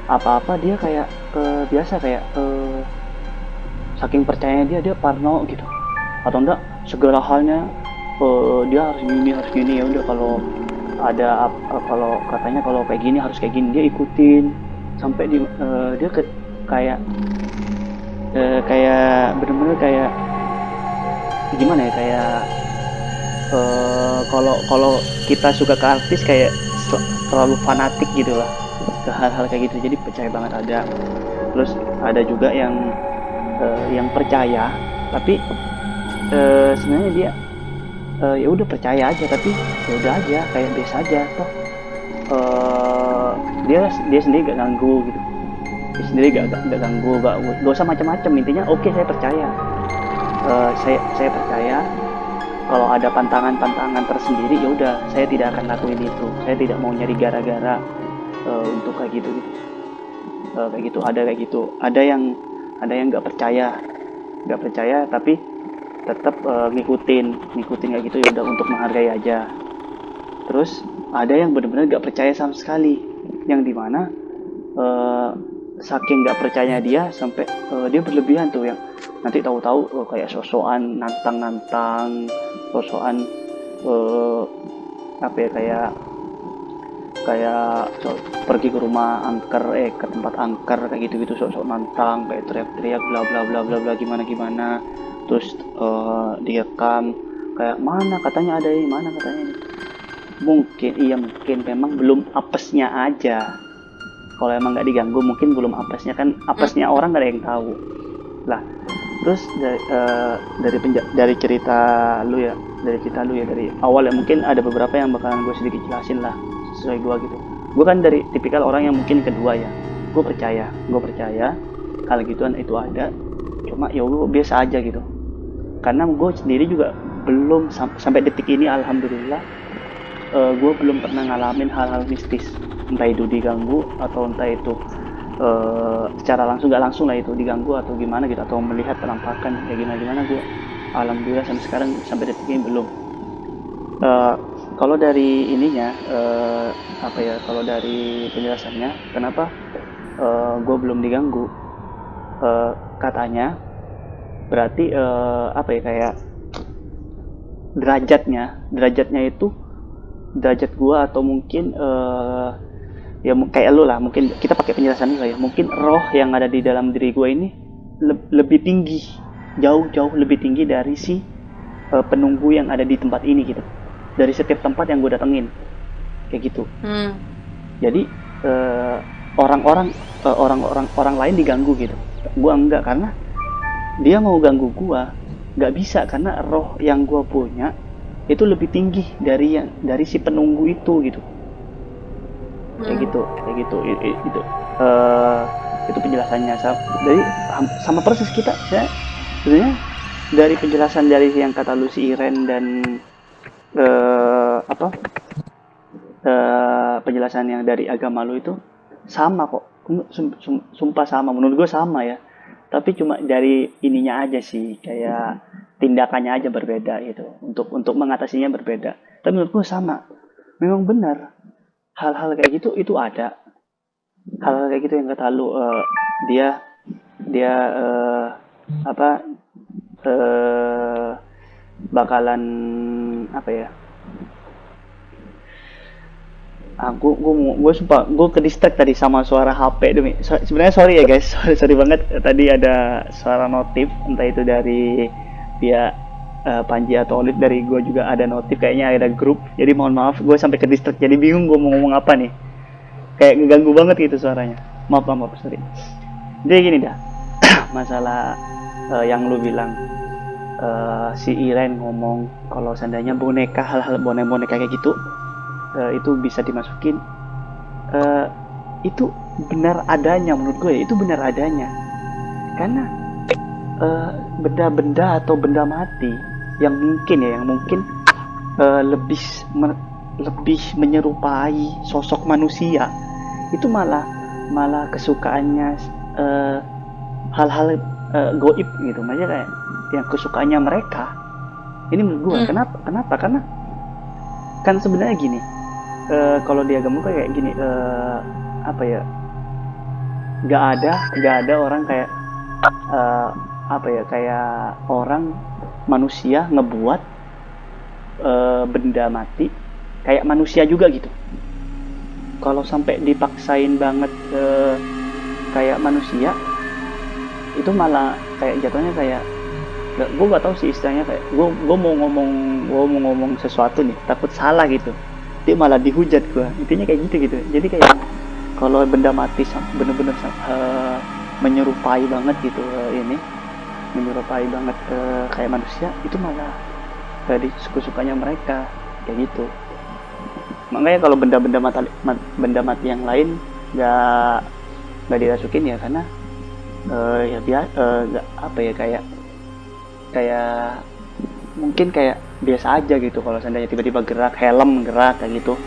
apa-apa dia kayak biasa kayak saking percayanya dia parno gitu, atau enggak segala halnya dia harus gini ya udah, kalau ada kalau katanya kalau kayak gini harus kayak gini dia ikutin sampai dia kayak kayak bener-bener kayak gimana ya, kayak kalau kita suka ke artis kayak terlalu fanatik gitu lah ke hal-hal kayak gitu, jadi percaya banget ada. Terus ada juga yang percaya tapi sebenarnya dia ya udah percaya aja, tapi ya udah aja kayak biasa aja toh. Dia sendiri gak ganggu gitu, dia sendiri gak ganggu, gak usah macam-macam, intinya oke, saya percaya. Saya percaya kalau ada pantangan tersendiri, ya udah saya tidak akan lakuin itu, saya tidak mau nyari gara-gara untuk kayak gitu. Kayak gitu, ada yang nggak percaya tapi tetap ngikutin kayak gitu, ya udah untuk menghargai aja. Terus ada yang benar-benar nggak percaya sama sekali, yang dimana saking nggak percaya dia sampai dia berlebihan tuh, yang nanti tahu-tahu kayak sosokan nantang, sosokan apa ya, kayak pergi ke rumah angker, ke tempat angker kayak gitu sok-sok nantang, kayak teriak-teriak bla bla bla bla bla gimana, terus direkam kayak mana katanya ada ini, mana katanya ini. Mungkin memang belum apesnya aja. Kalau emang nggak diganggu mungkin belum apesnya, kan apesnya orang nggak ada yang tahu lah. Terus dari cerita lu ya dari awal ya, mungkin ada beberapa yang bakalan gue sedikit jelasin lah sesuai gue gitu. Gue kan dari tipikal orang yang mungkin kedua ya, gue percaya hal gituan itu ada, cuma ya gue biasa aja gitu, karena gue sendiri juga belum sampai detik ini alhamdulillah gue belum pernah ngalamin hal-hal mistis, entah itu diganggu atau entah itu secara langsung nggak langsung lah itu diganggu atau gimana gitu, atau melihat penampakan kayak gimana gue alhamdulillah sampai sekarang, sampai detik ini belum. Kalau dari ininya kalau dari penjelasannya kenapa gue belum diganggu, katanya berarti kayak derajatnya itu derajat gue, atau mungkin ya kayak lu lah, mungkin kita pakai penjelasan lah ya, mungkin roh yang ada di dalam diri gue ini lebih tinggi, jauh lebih tinggi dari si penunggu yang ada di tempat ini gitu, dari setiap tempat yang gue datengin kayak gitu. Jadi orang lain diganggu gitu, gue enggak, karena dia mau ganggu gue nggak bisa, karena roh yang gue punya itu lebih tinggi dari si penunggu itu gitu. Kayak gitu itu penjelasannya. Jadi sama persis kita ya, sebenarnya dari penjelasan dari yang kata lu si Iren dan penjelasan yang dari agama lu itu sama kok, sumpah sama, menurut gue sama ya, tapi cuma dari ininya aja sih, kayak tindakannya aja berbeda gitu, untuk mengatasinya berbeda, tapi menurut gue sama, memang benar hal-hal kayak gitu itu ada, hal-hal kayak gitu yang kata lu dia bakalan apa ya, gue sumpah gue ke distract tadi sama suara HP demi sebenarnya sorry ya guys, sorry banget tadi ada suara notif, entah itu dari via Panji atau Olit, dari gue juga ada notif, kayaknya ada grup, jadi mohon maaf gue sampai ke distract, jadi bingung gue mau ngomong apa nih, kayak ngeganggu banget gitu suaranya, maaf sorry. Jadi gini dah masalah yang lu bilang si Iren ngomong kalau seandainya boneka, hal-hal boneka kayak gitu itu bisa dimasukin, itu benar adanya, menurut gue itu benar adanya, karena benda-benda atau benda mati yang mungkin lebih menyerupai sosok manusia, itu malah kesukaannya hal-hal goib gitu, makanya kayak yang kesukaannya mereka ini menurut gue. Kenapa? Karena kan sebenarnya gini, kalau di agama kayak gini, nggak ada orang kayak kayak orang manusia ngebuat benda mati kayak manusia juga gitu. Kalau sampai dipaksain banget kayak manusia, itu malah kayak jatuhnya kayak gue gak tahu sih istilahnya, kayak gue mau ngomong sesuatu nih takut salah gitu, dia malah dihujat gue, intinya kayak gitu. Jadi kayak kalau benda mati bener-bener menyerupai banget gitu, ini menyerupai banget kayak manusia, itu malah dari suka-sukanya mereka kayak gitu. Makanya kalau benda mati yang lain nggak dirasukin ya, karena ya nggak apa ya, kayak mungkin kayak biasa aja gitu. Kalau seandainya tiba-tiba gerak, helm gerak kayak gitu,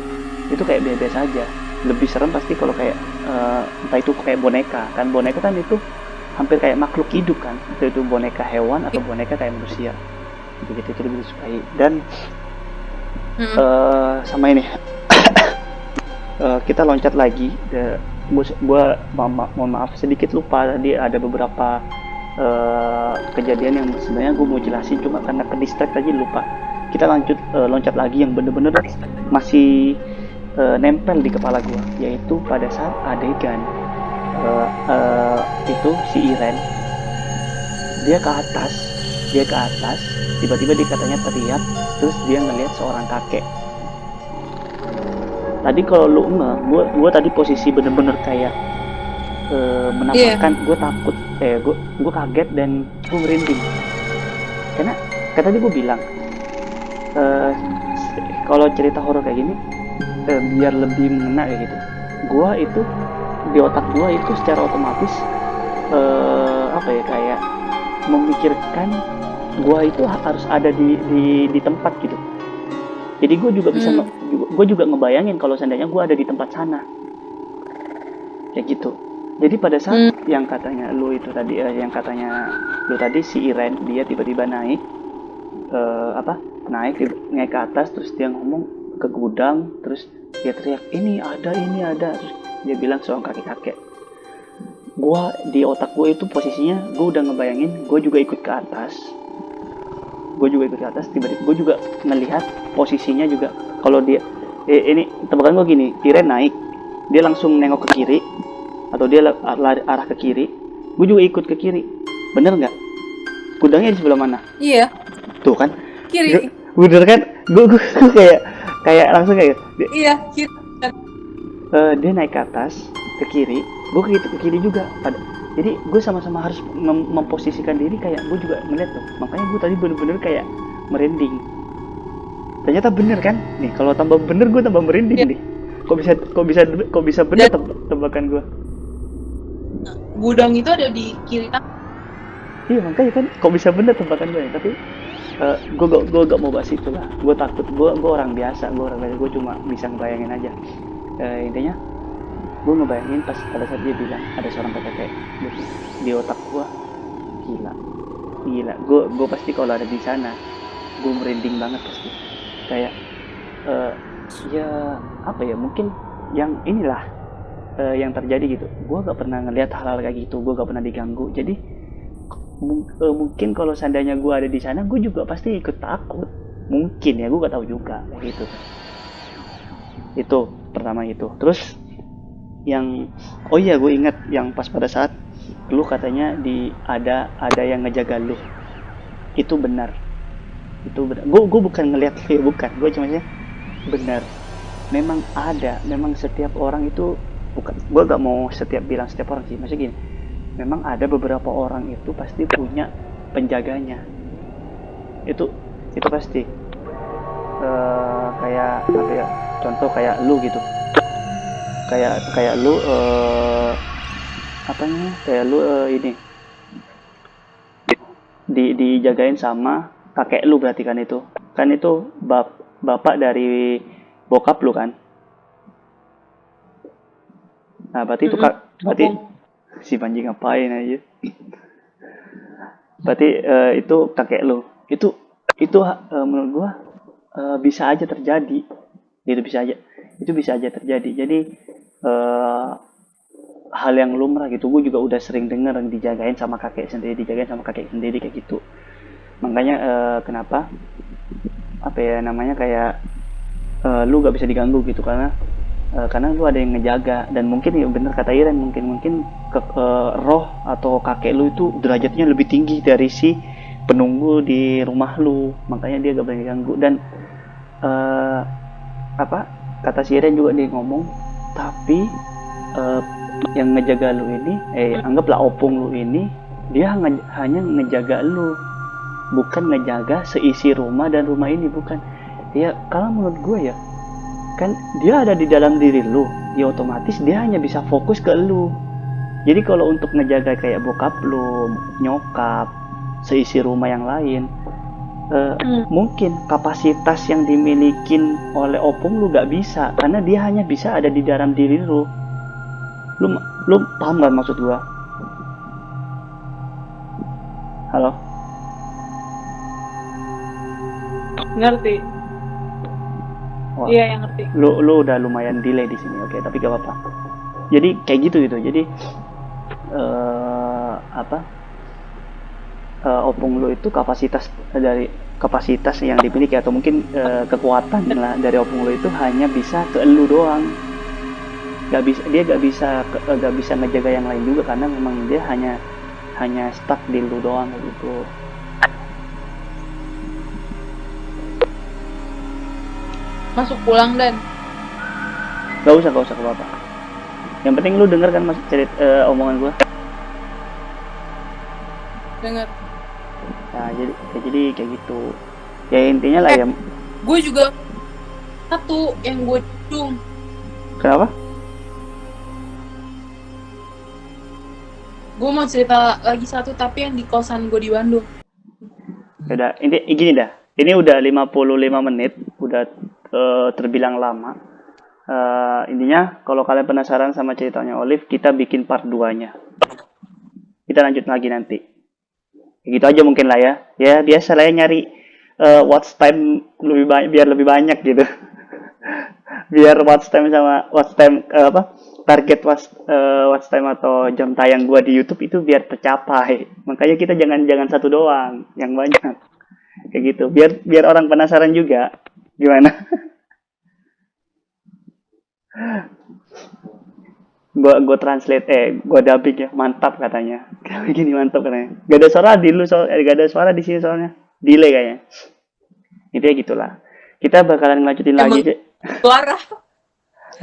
itu kayak biasa aja. Lebih serem pasti kalau kayak entah itu kayak boneka kan itu hampir kayak makhluk hidup kan, itu boneka hewan atau boneka kayak manusia begitu, itu lebih disukai. Dan sama ini kita loncat lagi. Gua mohon maaf sedikit lupa tadi, ada beberapa kejadian yang sebenarnya gue mau jelasin, cuma karena ke distract aja lupa. Kita loncat lagi yang bener-bener masih nempel di kepala gue, yaitu pada saat adegan itu si Iren dia ke atas tiba-tiba dia katanya teriak, terus dia ngelihat seorang kakek. Tadi kalau lu gue tadi posisi bener-bener kayak menampakkan gue takut, gue kaget dan gue merinding, karena kayak tadi gue bilang kalau cerita horor kayak gini biar lebih mengena kayak gitu, gue itu di otak gue itu secara otomatis apa ya, kayak memikirkan gue itu harus ada di tempat gitu. Jadi gue juga bisa gue juga ngebayangin kalau seandainya gue ada di tempat sana kayak gitu. Jadi pada saat yang katanya lu itu tadi, yang katanya lu tadi si Iren dia tiba-tiba naik naik ke atas, terus dia ngomong ke gudang, terus dia teriak ini ada, terus dia bilang seorang kakek. Gua di otak gue itu posisinya gue udah ngebayangin gue juga ikut ke atas, tiba-tiba gue juga melihat posisinya juga. Kalau dia ini tebakan gue gini, Iren naik, dia langsung nengok ke kiri atau dia lari arah ke kiri, gue juga ikut ke kiri, bener nggak? Gudangnya di sebelah mana? Iya. Tuh kan? Kiri. Bener kan? Gue kayak langsung kayak. Iya, kiri. Dia naik ke atas ke kiri, gue ke kiri juga. Jadi gue sama-sama harus memposisikan diri, kayak gue juga ngeliat tuh. Makanya gue tadi bener-bener kayak merinding. Ternyata bener kan? Nih kalau tambah bener gue tambah merinding nih. Kok bisa bener tebakan gue? Gudang itu ada di kiri kan? Iya makanya kan, kok bisa bener tebakan gue ya. Tapi gue gak mau bahas itu lah. Gue takut, gue orang biasa, gue cuma bisa ngebayangin aja. Intinya gue ngebayangin pas pada saat dia bilang ada seorang kakek, di otak gue gila. Gue pasti kalau ada di sana gue merinding banget pasti. Kayak ya apa ya, mungkin yang inilah yang terjadi gitu. Gue gak pernah ngelihat hal-hal kayak gitu, gue gak pernah diganggu. Jadi mungkin kalau seandainya gue ada di sana, gue juga pasti ikut takut. Mungkin ya, gue gak tahu juga kayak gitu. Itu pertama itu. Terus yang gue ingat yang pas pada saat lu katanya ada yang ngejaga lu, itu benar. Gue bukan ngelihat ya, bukan, gue cuma benar, memang ada, memang setiap orang itu, bukan, gue gak mau bilang setiap orang sih, maksudnya gini, memang ada beberapa orang itu pasti punya penjaganya, itu pasti. Kayak apa ya, contoh kayak lu gitu, kayak lu kayak lu ini dijagain sama kakek lu, berarti kan itu bapak dari bokap lu kan. Nah berarti itu berarti si Panji ngapain aja, berarti itu kakek lu, itu menurut gua bisa aja terjadi, itu bisa aja terjadi. Jadi hal yang lumrah gitu. Gue juga udah sering denger dijagain sama kakek sendiri kayak gitu. Makanya kenapa apa ya namanya, kayak lu gak bisa diganggu gitu, karena karena lu ada yang ngejaga. Dan mungkin ya bener kata Iren, mungkin roh atau kakek lu itu derajatnya lebih tinggi dari si penunggu di rumah lu, makanya dia gak boleh ganggu. Dan eh, apa kata si Iren juga dia ngomong, tapi eh, yang ngejaga lu ini, anggaplah opung lu ini, dia hanya ngejaga lu, bukan ngejaga seisi rumah dan rumah ini, bukan. Ya kalau menurut gue ya, kan dia ada di dalam diri lu, ya otomatis dia hanya bisa fokus ke lu. Jadi kalau untuk ngejaga kayak bokap lu, nyokap, seisi rumah yang lain, mungkin kapasitas yang dimilikin oleh opung lu gak bisa, karena dia hanya bisa ada di dalam diri lu. Lu paham gak maksud gua? Halo? Ngerti. Wah, Iya, yang ngerti. lu udah lumayan delay di sini, oke, tapi gak apa-apa. Jadi kayak gitu. Jadi opung lu itu kapasitas yang dimiliki, atau mungkin kekuatan lah dari opung lu itu hanya bisa ke lu doang. Dia gak bisa ngejaga yang lain juga, karena memang dia hanya stuck di lu doang gitu. Masuk pulang dan Gak usah ke apa. Yang penting lu denger kan mas omongan gua. denger. Nah, jadi kayak gitu. Ya intinya lah ya. Gue juga satu yang gue cung. Kenapa? Gue mau cerita lagi satu, tapi yang di kosan gue di Bandung. Udah, ini gini dah. Ini udah 55 menit, udah terbilang lama. Intinya kalau kalian penasaran sama ceritanya Olive, kita bikin part 2-nya. Kita lanjut lagi nanti. Gitu aja mungkin lah ya. Ya biasa lah ya, nyari watch time lebih banyak biar lebih banyak gitu. Biar watch time target watch time atau jam tayang gua di YouTube itu biar tercapai. Makanya kita jangan satu doang, yang banyak. Kayak gitu. Biar orang penasaran juga. Gimana? Gue translate, gue dubbing ya, mantap katanya. Kayak gini mantap katanya. Gak ada suara gak ada suara di sini soalnya, delay kayaknya. Intinya gitulah. Kita bakalan ngelanjutin lagi. Suara.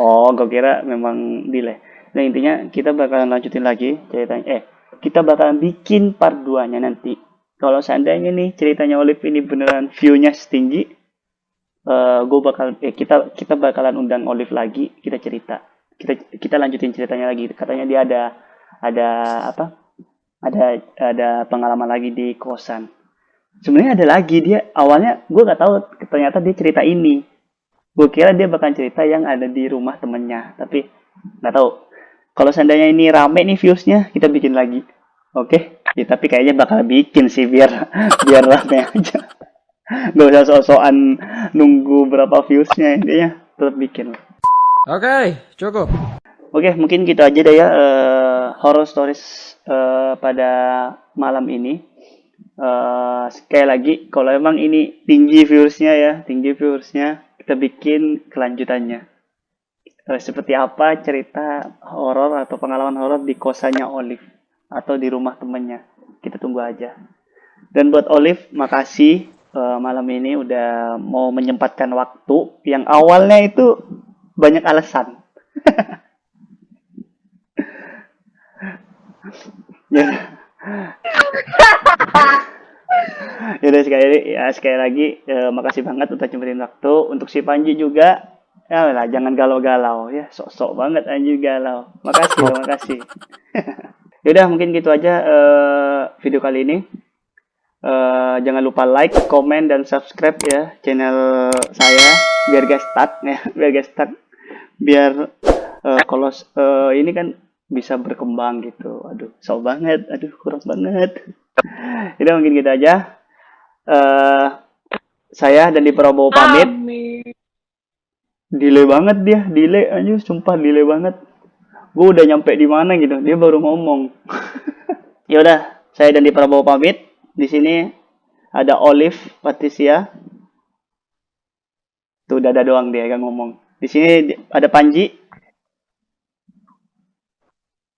Oh, gue kira memang delay. Nah intinya kita bakalan lanjutin lagi ceritanya. Kita bakalan bikin part 2-nya nanti. Kalau seandainya nih ceritanya Olive ini beneran view-nya setinggi, kita bakalan undang Olive lagi, kita cerita. Kita lanjutin ceritanya lagi. Katanya dia ada pengalaman lagi di kosan. Sebenarnya ada lagi, dia awalnya gue nggak tahu, ternyata dia cerita ini. Gue kira dia bakal cerita yang ada di rumah temennya, tapi nggak tahu. Kalau seandainya ini rame nih viewsnya, kita bikin lagi. Oke? Ya, tapi kayaknya bakal bikin sih biar rame aja. Gak usah sok-sokan nunggu berapa viewsnya, intinya tetap bikin. Oke, cukup. Oke, mungkin gitu aja deh ya horror stories pada malam ini. Sekali lagi, kalau emang ini tinggi viewersnya, kita bikin kelanjutannya. Seperti apa cerita horor atau pengalaman horor di kosannya Olive atau di rumah temennya. Kita tunggu aja. Dan buat Olive, makasih malam ini udah mau menyempatkan waktu yang awalnya itu banyak alasan. Ya sekali lagi makasih banget udah nyempetin waktu. Untuk si Panji juga, ya lah jangan galau-galau ya, sok-sok banget anjir galau. Makasih. Yaudah mungkin gitu aja video kali ini. Jangan lupa like, komen, dan subscribe ya channel saya biar gak stuck. Biar kalau ini kan bisa berkembang gitu. Aduh, sok banget. Aduh, kurang banget. Udah mungkin gitu aja. Saya dan di Prabowo pamit. Delay banget dia, sumpah delay banget. Gue udah nyampe di mana gitu, dia baru ngomong. Ya udah, saya dan di Prabowo pamit. Di sini ada Olive Patricia. Tuh dada doang dia yang ngomong. Di sini ada Panji.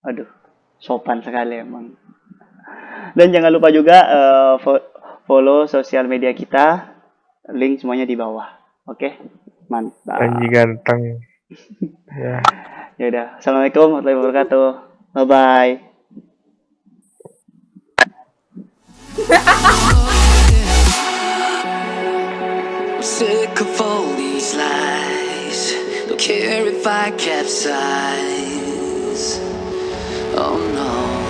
Aduh, sopan sekali emang. Dan jangan lupa juga follow sosial media kita. Link semuanya di bawah. Oke, mantap. Anjing ganteng. Ya. Ya udah. Assalamualaikum warahmatullahi wabarakatuh. Bye bye. I'm sick of all these lies. Don't care if I capsize. Oh no.